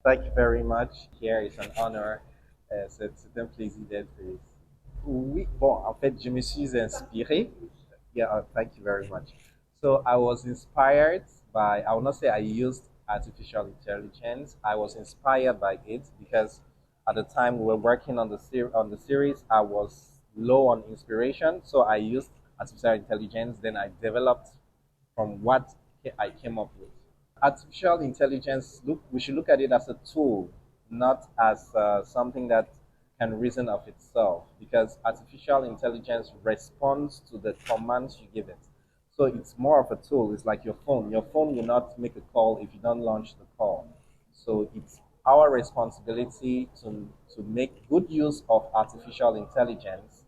Thank you very much. Here is an honor. C'est un plaisir d'être ici. Oui, bon, en fait, je me suis inspiré. Yeah, thank you very much. So I was inspired by, I will not say I used artificial intelligence. I was inspired by it because at the time we were working on on the series, I was low on inspiration. So I used artificial intelligence. Then I developed from what I came up with. Artificial intelligence, look, we should look at it as a tool, not as something that can reason of itself, because artificial intelligence responds to the commands you give it. So it's more of a tool. It's like your phone. Your phone will not make a call if you don't launch the call. So it's our responsibility to make good use of artificial intelligence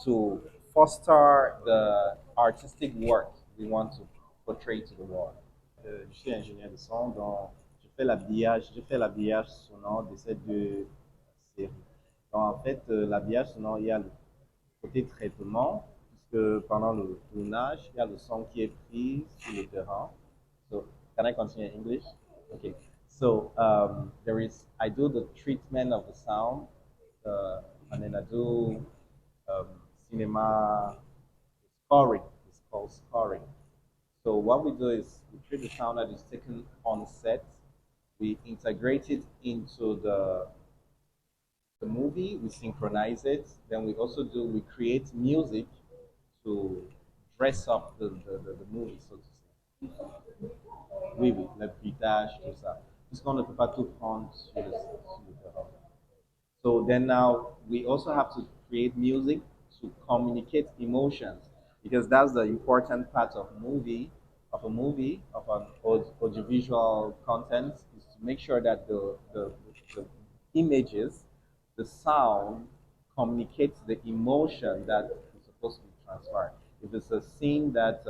to foster the artistic work we want to portray to the world. Je suis ingénieur de son, donc je fais l'habillage sonore de ces deux séries. Donc en fait, l'habillage sonore, il y a le côté traitement, puisque pendant le tournage, il y a le son qui est pris sur le terrain. So, can I continue in English? Okay. So, I do the treatment of the sound, and then I do um, cinema scoring. It's called scoring. So what we do is we treat the sound that is taken on set, we integrate it into the movie, we synchronize it, then we create music to dress up the movie, so to say. Oui, oui, le bruitage, tout ça. Puisqu'on ne peut pas tout prendre sur le terrain. So then now we also have to create music to communicate emotions because that's the important part of an audiovisual content is to make sure that the images, the sound communicates the emotion that is supposed to be transferred. If it's a scene that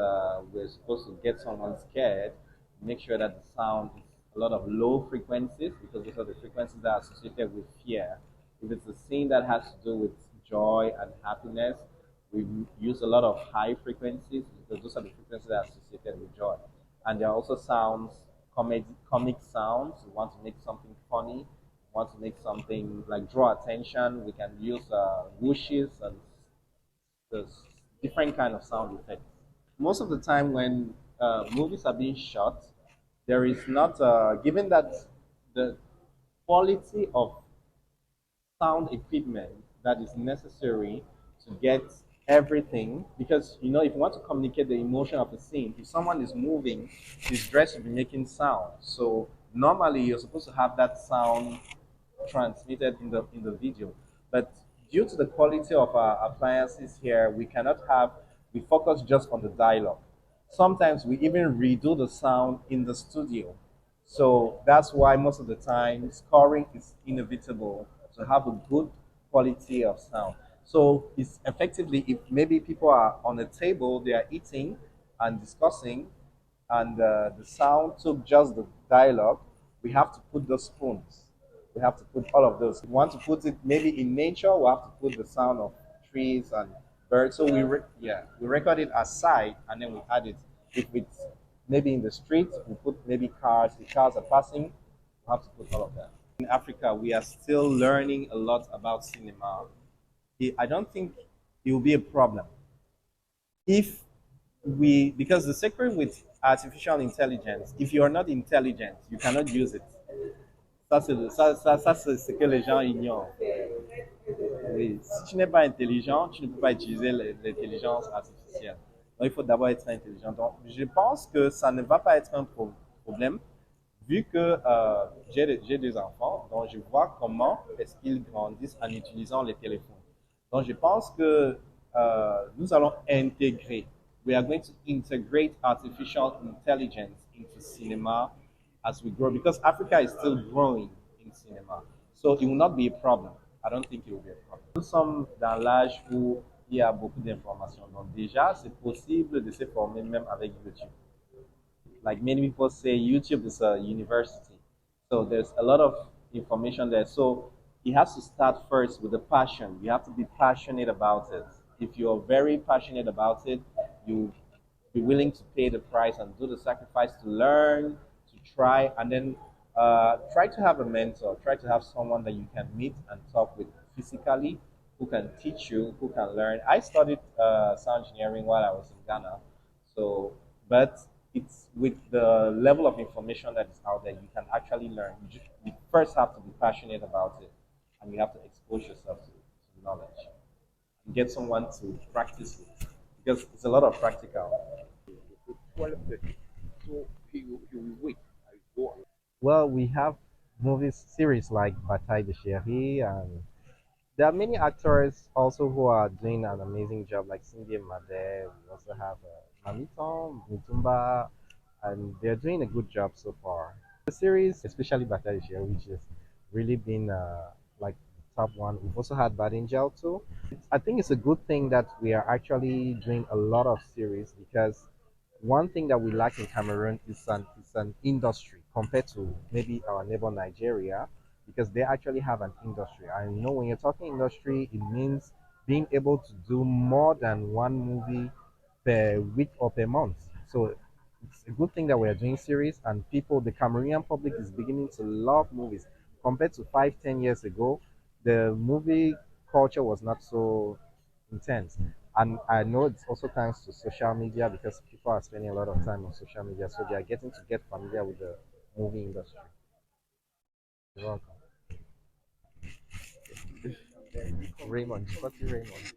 we're supposed to get someone scared, make sure that the sound is a lot of low frequencies because those are the frequencies that are associated with fear. If it's a scene that has to do with joy and happiness, we use a lot of high frequencies because those are the frequencies that are associated with joy. And there are also sounds, comic sounds. We want to make something funny, we want to make something like draw attention. We can use whooshes and there's different kind of sound effects. Most of the time when movies are being shot, there is not, given that the quality of sound equipment that is necessary to get everything, because you know if you want to communicate the emotion of a scene, if someone is moving, his dress will be making sound. So normally you're supposed to have that sound transmitted in the video. But due to the quality of our appliances here, we focus just on the dialogue. Sometimes we even redo the sound in the studio. So that's why most of the time scoring is inevitable to have a good quality of sound. So it's effectively if maybe people are on a table, they are eating and discussing, and the sound took just the dialogue, we have to put those spoons. We have to put all of those. If we want to put it maybe in nature, we have to put the sound of trees and birds. So we record it aside and then we add it. If it's maybe in the street, we put maybe cars. The cars are passing, we have to put all of that. In Africa, we are still learning a lot about cinema. I don't think it will be a problem if because the secret with artificial intelligence, if you are not intelligent, you cannot use it. C'est ce que les gens ignorent. Oui. Si tu n'es pas intelligent, tu ne peux pas utiliser l'intelligence artificielle. Donc, il faut d'abord être intelligent. Donc, je pense que ça ne va pas être un problème, vu que j'ai des enfants, donc je vois comment est-ce qu'ils grandissent en utilisant les téléphones. Donc, je pense que nous allons intégrer. We are going to integrate artificial intelligence into cinema as we grow because Africa is still growing in cinema. So it will not be a problem. I don't think it will be a problem. Nous sommes dans l'âge où il y a beaucoup d'informations. Donc déjà, c'est possible de se former même avec YouTube. Like many people say, YouTube is a university. So there's a lot of information there. So it has to start first with a passion. You have to be passionate about it. If you're very passionate about it, you be willing to pay the price and do the sacrifice to learn, to try, and then try to have a mentor. Try to have someone that you can meet and talk with physically, who can teach you, who can learn. I studied sound engineering while I was in Ghana, so but it's with the level of information that is out there, you can actually learn. You first have to be passionate about it, and you have to expose yourself to knowledge and get someone to practice with, because it's a lot of practical. Well, we have movies series like Bataille de Chérie, and there are many actors also who are doing an amazing job, like Cindy and Made. We also have Mamiton, Mutumba, and they're doing a good job so far. The series, especially Bataille de Chérie, which has really been like the top one. We've also had Bad Angel too. I think it's a good thing that we are actually doing a lot of series, because one thing that we lack in Cameroon is an industry compared to maybe our neighbor Nigeria, because they actually have an industry. I know when you're talking industry, it means being able to do more than one movie per week or per month. So it's a good thing that we are doing series, and people, the Cameroonian public is beginning to love movies compared to 5, 10 years ago. The movie culture was not so intense. And I know it's also thanks to social media, because people are spending a lot of time on social media, so they are getting to get familiar with the movie industry. You're welcome. Raymond, Njiforti Raymond.